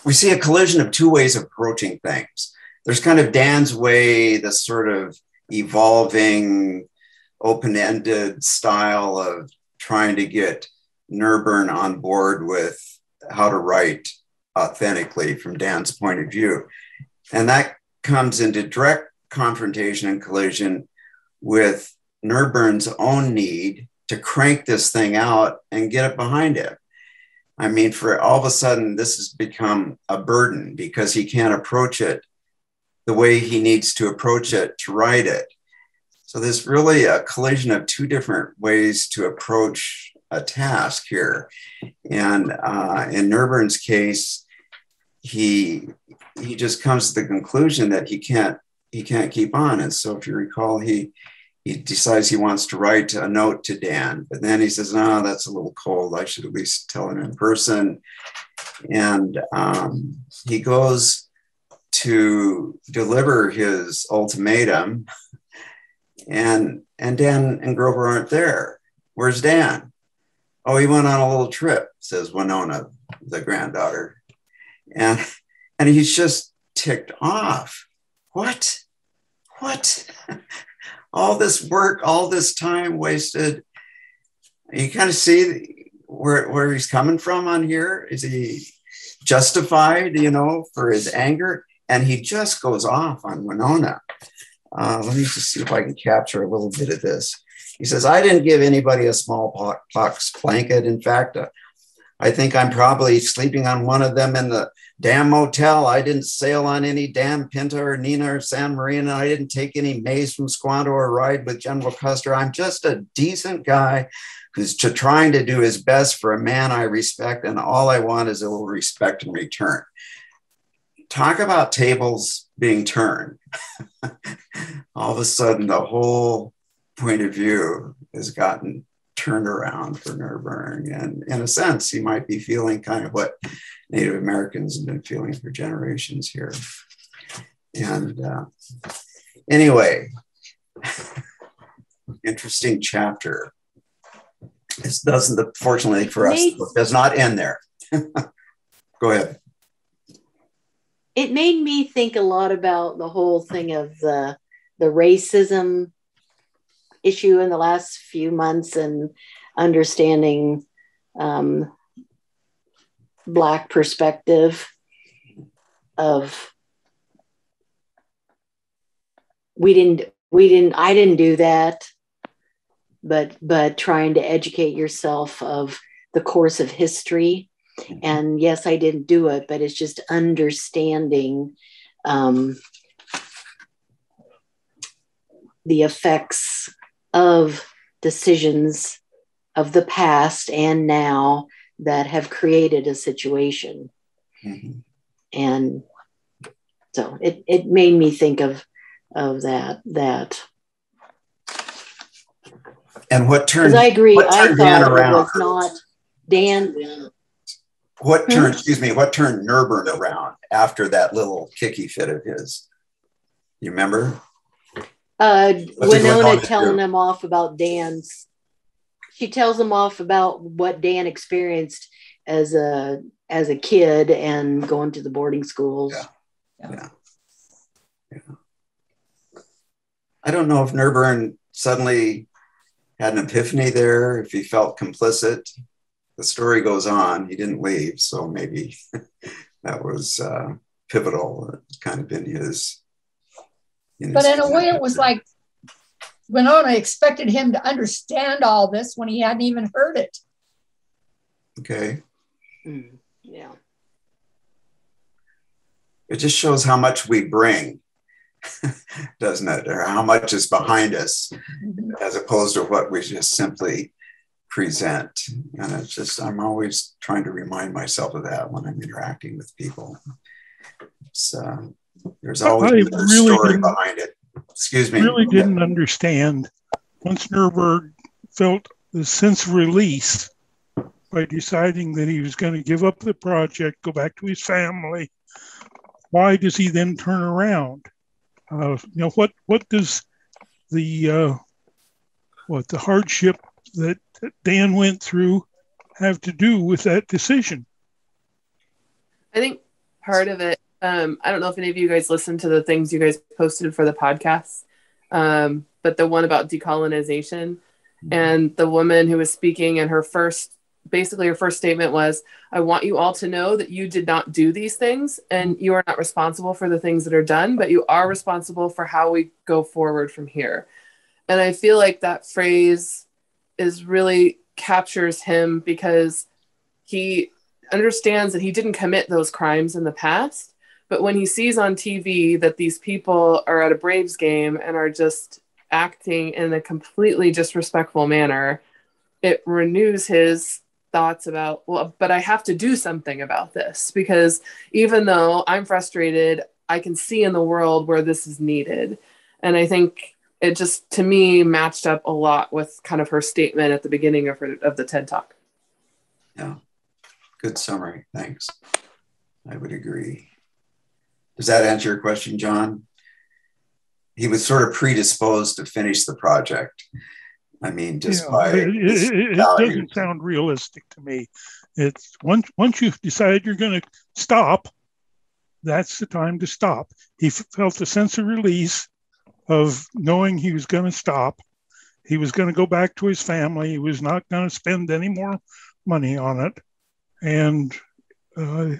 we see a collision of two ways of approaching things. There's kind of Dan's way, the sort of evolving, open-ended style of trying to get Nerburn on board with how to write authentically from Dan's point of view. And that comes into direct confrontation and collision with Nerburn's own need to crank this thing out and get it behind him. I mean, for all of a sudden, this has become a burden because he can't approach it the way he needs to approach it to write it. So there's really a collision of two different ways to approach a task here. And in Nerburn's case, he just comes to the conclusion that he can't keep on. And so if you recall, he decides he wants to write a note to Dan, but then he says, no, that's a little cold. I should at least tell him in person. And he goes to deliver his ultimatum, and Dan and Grover aren't there. Where's Dan? Oh, he went on a little trip, says Winona, the granddaughter. And he's just ticked off. What? All this work, all this time wasted. You kind of see where he's coming from on here. Is he justified, for his anger? And he just goes off on Winona. Let me just see if I can capture a little bit of this. He says, I didn't give anybody a smallpox blanket. In fact, I think I'm probably sleeping on one of them in the damn motel. I didn't sail on any damn Pinta or Nina or San Marino. I didn't take any Maize from Squanto or ride with General Custer. I'm just a decent guy who's trying to do his best for a man I respect, and all I want is a little respect in return. Talk about tables being turned. All of a sudden, the whole point of view has gotten turned around for Nerburn. And in a sense, he might be feeling kind of what Native Americans have been feeling for generations here. And anyway, interesting chapter. This doesn't, fortunately for us, it does not end there. Go ahead. It made me think a lot about the whole thing of the racism issue in the last few months and understanding Black perspective of I didn't do that, but trying to educate yourself of the course of history. And yes, I didn't do it, but it's just understanding the effects of decisions of the past and now that have created a situation. Mm-hmm. And so it made me think of that. And what turned? Because I agree. I thought Dan around? It was not Dan. What turned? Excuse me. What turned Nerburn around after that little kicky fit of his? You remember? Winona telling him off about Dan's. She tells him off about what Dan experienced as a kid and going to the boarding schools. Yeah. I don't know if Nerburn suddenly had an epiphany there, if he felt complicit. The story goes on. He didn't leave, so maybe that was pivotal, kind of in his. But in a way, it was like Winona expected him to understand all this when he hadn't even heard it. Okay. Yeah. It just shows how much we bring, doesn't it? Or how much is behind us, as opposed to what we just simply present. And it's just, I'm always trying to remind myself of that when I'm interacting with people. So there's always a story behind it. Excuse me. I really didn't understand once Nerburn felt the sense of release by deciding that he was going to give up the project, go back to his family. Why does he then turn around? What does the hardship that Dan went through have to do with that decision? I think part of it, I don't know if any of you guys listened to the things you guys posted for the podcast, but the one about decolonization, and the woman who was speaking, and her first statement was, I want you all to know that you did not do these things, and you are not responsible for the things that are done, but you are responsible for how we go forward from here. And I feel like that phrase really captures him, because he understands that he didn't commit those crimes in the past, but when he sees on TV that these people are at a Braves game and are just acting in a completely disrespectful manner, it renews his thoughts about, well, but I have to do something about this, because even though I'm frustrated, I can see in the world where this is needed. And I think it just, to me, matched up a lot with kind of her statement at the beginning of the TED Talk. Yeah, good summary. Thanks. I would agree. Does that answer your question, John? He was sort of predisposed to finish the project. I mean, just by it doesn't sound realistic to me. It's once you decide you're going to stop, that's the time to stop. He felt a sense of release of knowing he was going to stop. He was going to go back to his family. He was not going to spend any more money on it. And I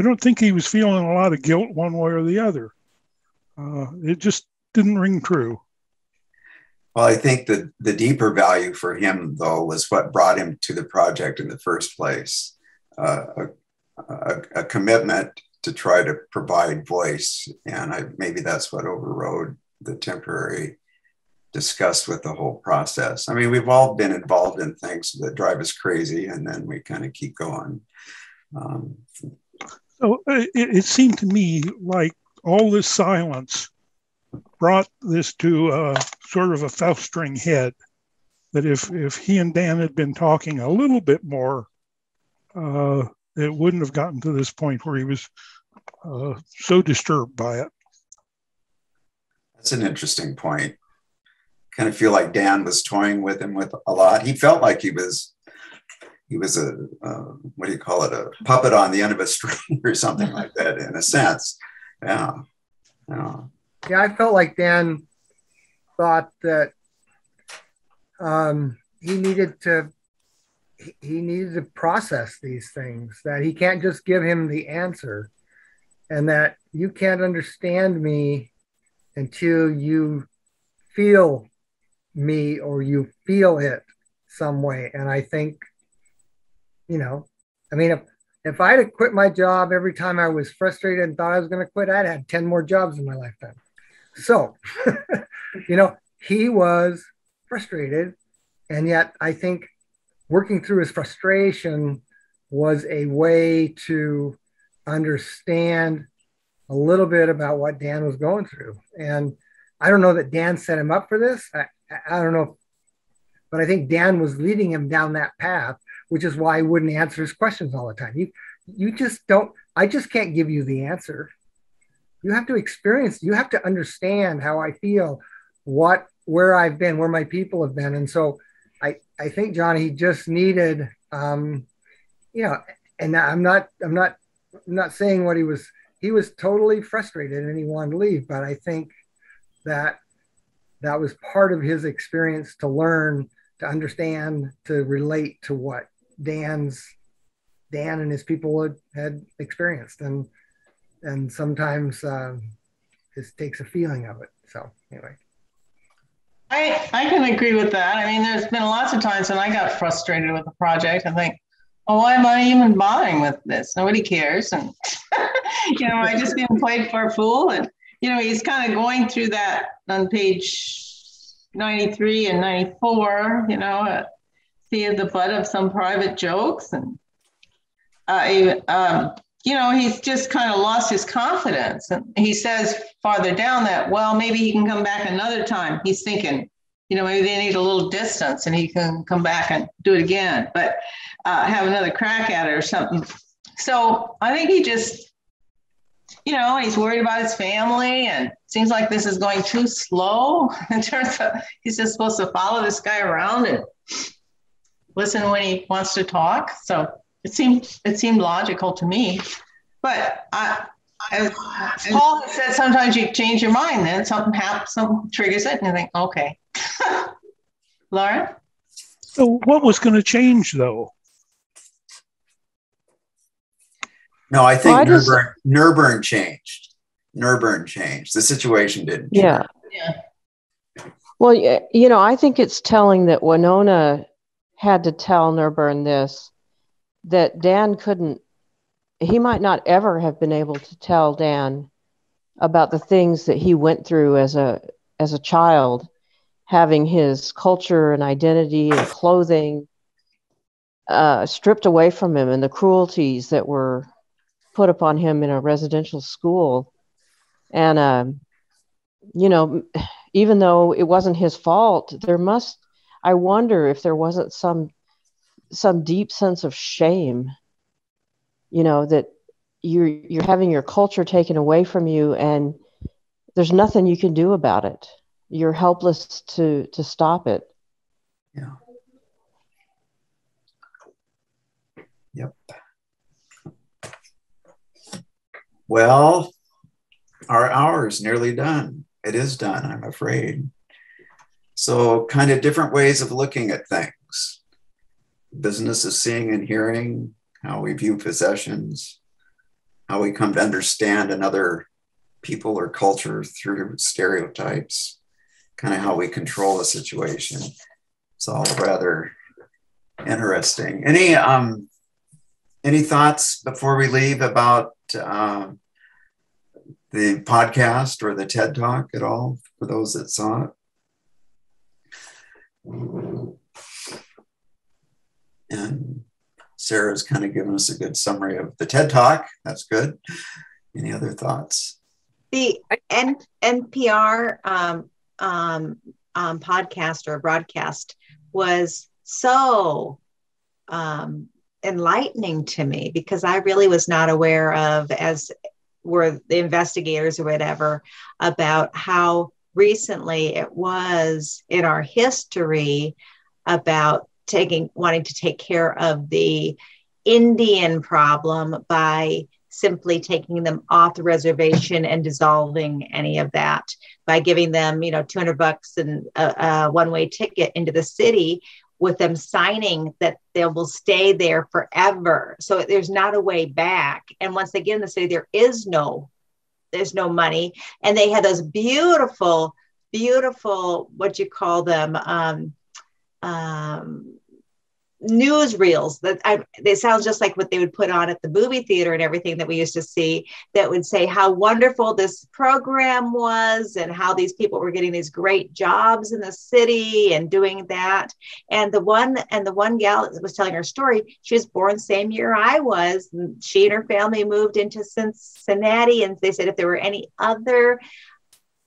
don't think he was feeling a lot of guilt one way or the other. It just didn't ring true. Well, I think that the deeper value for him, though, was what brought him to the project in the first place. A commitment to try to provide voice. And maybe that's what overrode the temporary disgust with the whole process. I mean, we've all been involved in things that drive us crazy, and then we kind of keep going. So it seemed to me like all this silence brought this to sort of a festering head, that if he and Dan had been talking a little bit more, it wouldn't have gotten to this point where he was so disturbed by it. That's an interesting point. Kind of feel like Dan was toying with him with a lot. He felt like he was a what do you call it, a puppet on the end of a string or something like that, in a sense. Yeah. I felt like Dan thought that he needed to process these things, that he can't just give him the answer, and that you can't understand me until you feel me or you feel it some way. And I think, if I had quit my job every time I was frustrated and thought I was going to quit, I'd had 10 more jobs in my lifetime. So, he was frustrated. And yet I think working through his frustration was a way to understand a little bit about what Dan was going through. And I don't know that Dan set him up for this. I don't know, but I think Dan was leading him down that path, which is why he wouldn't answer his questions all the time. You just don't, I just can't give you the answer. You have to experience, you have to understand how I feel, where I've been, where my people have been. And so I think, John, he just needed, and I'm not saying he was totally frustrated and he wanted to leave, but I think that was part of his experience to learn, to understand, to relate to what Dan and his people had experienced. And sometimes this takes a feeling of it. So anyway. I can agree with that. I mean, there's been lots of times when I got frustrated with the project. I think, oh, why am I even bothering with this? Nobody cares. And, I just being played for a fool. And, he's kind of going through that on page 93 and 94, see the butt of some private jokes. And, he's just kind of lost his confidence. And he says farther down that, well, maybe he can come back another time. He's thinking, maybe they need a little distance and he can come back and do it again, but have another crack at it or something. So I think he just, he's worried about his family, and it seems like this is going too slow in terms of he's just supposed to follow this guy around and listen when he wants to talk. So it seemed logical to me, but as Paul has said, sometimes you change your mind, then something happens, something triggers it, and you think, okay. Laura? So what was going to change, though? No, I think Nerburn changed. Nerburn changed. The situation didn't change. Yeah. Well, I think it's telling that Winona had to tell Nerburn this, that Dan he might not ever have been able to tell Dan about the things that he went through as a child, having his culture and identity and clothing stripped away from him, and the cruelties that were put upon him in a residential school. And, even though it wasn't his fault, I wonder if there wasn't some deep sense of shame, that you're having your culture taken away from you and there's nothing you can do about it. You're helpless to stop it. Yeah. Yep. Well, our hour is nearly done. It is done, I'm afraid. So kind of different ways of looking at things. Business of seeing and hearing, how we view possessions, how we come to understand another people or culture through stereotypes. kind of how we control the situation. It's all rather interesting. Any thoughts before we leave about the podcast or the TED Talk at all for those that saw it? And Sarah's kind of given us a good summary of the TED Talk. That's good. Any other thoughts? The NPR podcast or broadcast was so enlightening to me, because I really was not aware of, as were the investigators or whatever, about how recently it was in our history about wanting to take care of the Indian problem by simply taking them off the reservation and dissolving any of that, by giving them, $200 and a one-way ticket into the city, with them signing that they will stay there forever. So there's not a way back. And once they get in the city, there's no money. And they had those beautiful, what you call them, newsreels they sound just like what they would put on at the movie theater and everything that we used to see, that would say how wonderful this program was and how these people were getting these great jobs in the city and doing that. And the one gal that was telling her story, she was born same year I was, and she and her family moved into Cincinnati, and they said if there were any other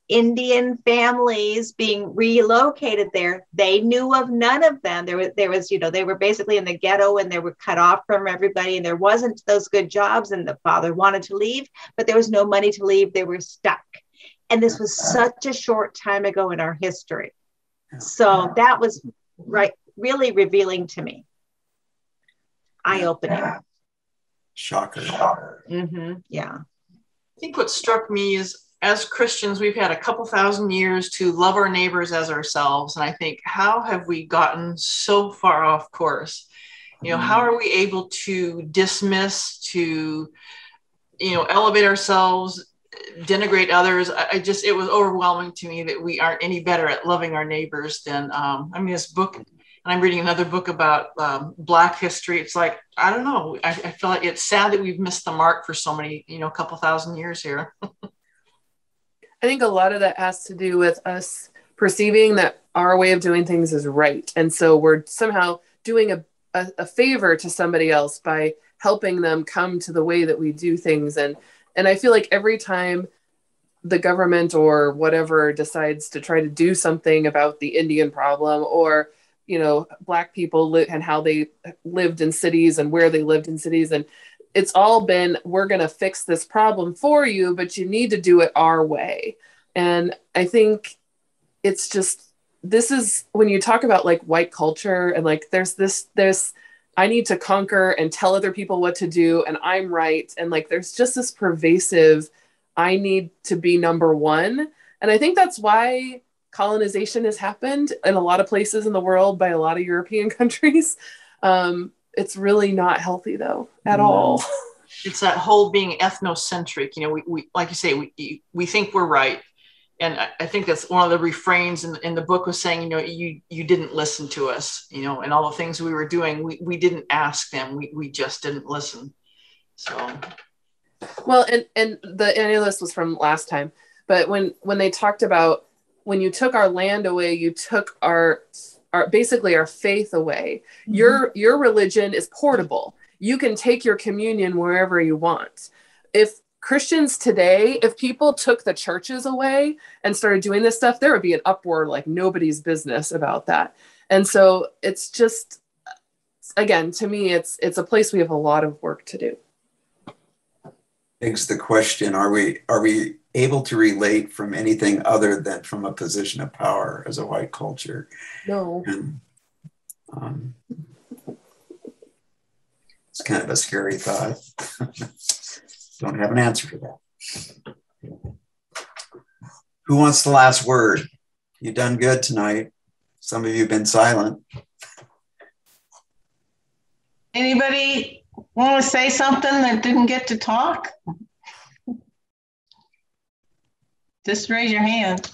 Indian families being relocated there, they knew of none of them. There was, they were basically in the ghetto and they were cut off from everybody, and there wasn't those good jobs, and the father wanted to leave, but there was no money to leave. They were stuck. And this was such a short time ago in our history. So that was really revealing to me. Eye-opening. Shocker. Mm-hmm. Yeah. I think what struck me is, as Christians, we've had a couple thousand years to love our neighbors as ourselves. And I think, how have we gotten so far off course? How are we able to dismiss, to, elevate ourselves, denigrate others? It was overwhelming to me that we aren't any better at loving our neighbors than, this book, and I'm reading another book about Black history. It's like, I don't know. I feel like it's sad that we've missed the mark for so many, couple thousand years here. I think a lot of that has to do with us perceiving that our way of doing things is right. And so we're somehow doing a favor to somebody else by helping them come to the way that we do things. And I feel like every time the government or whatever decides to try to do something about the Indian problem, or, Black people and how they lived in cities and where they lived in cities, and it's all been, we're going to fix this problem for you, but you need to do it our way. And I think it's just, this is when you talk about like white culture and like there's this, I need to conquer and tell other people what to do, and I'm right. And like, there's just this pervasive, I need to be number one. And I think that's why colonization has happened in a lot of places in the world by a lot of European countries. It's really not healthy though, at all. It's that whole being ethnocentric. We like you say, we think we're right. And I think that's one of the refrains in the book was saying, you didn't listen to us, and all the things we were doing, we didn't ask them. We just didn't listen. So. Well, and I know this was from last time, but when they talked about, when you took our land away, you took our basically our faith away. Mm-hmm. Your religion is portable. You can take your communion wherever you want. If Christians today, if people took the churches away and started doing this stuff, there would be an uproar like nobody's business about that. And so it's just, again, to me, it's a place we have a lot of work to do. Begs the question, are we able to relate from anything other than from a position of power as a white culture? No. And, it's kind of a scary thought. Don't have an answer for that. Who wants the last word? You've done good tonight. Some of you have been silent. Anybody want to say something that didn't get to talk? Just raise your hand.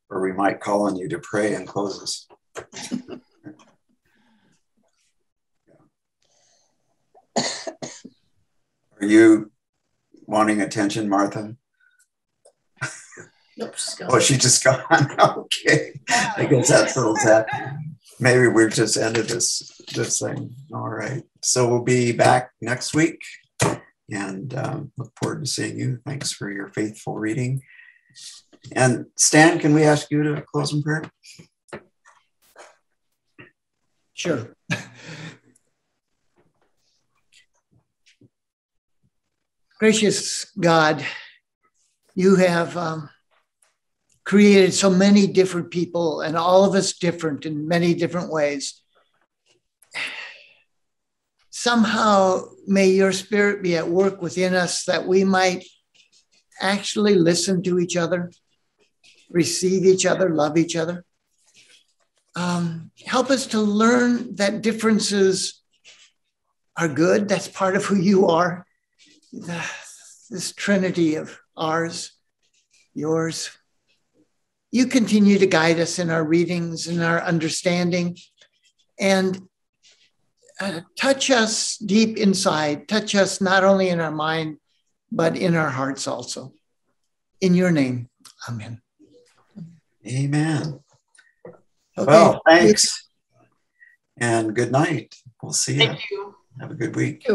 or we might call on you to pray and close us. Are you wanting attention, Martha? Nope, she's gone. Oh, she just gone. Okay. I guess that settles that. Maybe we've just ended this thing. All right. So we'll be back next week and look forward to seeing you. Thanks for your faithful reading. And Stan, can we ask you to close in prayer? Sure. Gracious God, you have created so many different people, and all of us different in many different ways. Somehow may your spirit be at work within us that we might actually listen to each other, receive each other, love each other. Help us to learn that differences are good. That's part of who you are. This trinity of ours, yours. You continue to guide us in our readings and our understanding, and touch us deep inside. Touch us not only in our mind, but in our hearts also. In your name, amen. Amen. Okay. Well, thanks. And good night. We'll see you. Thank you. Have a good week.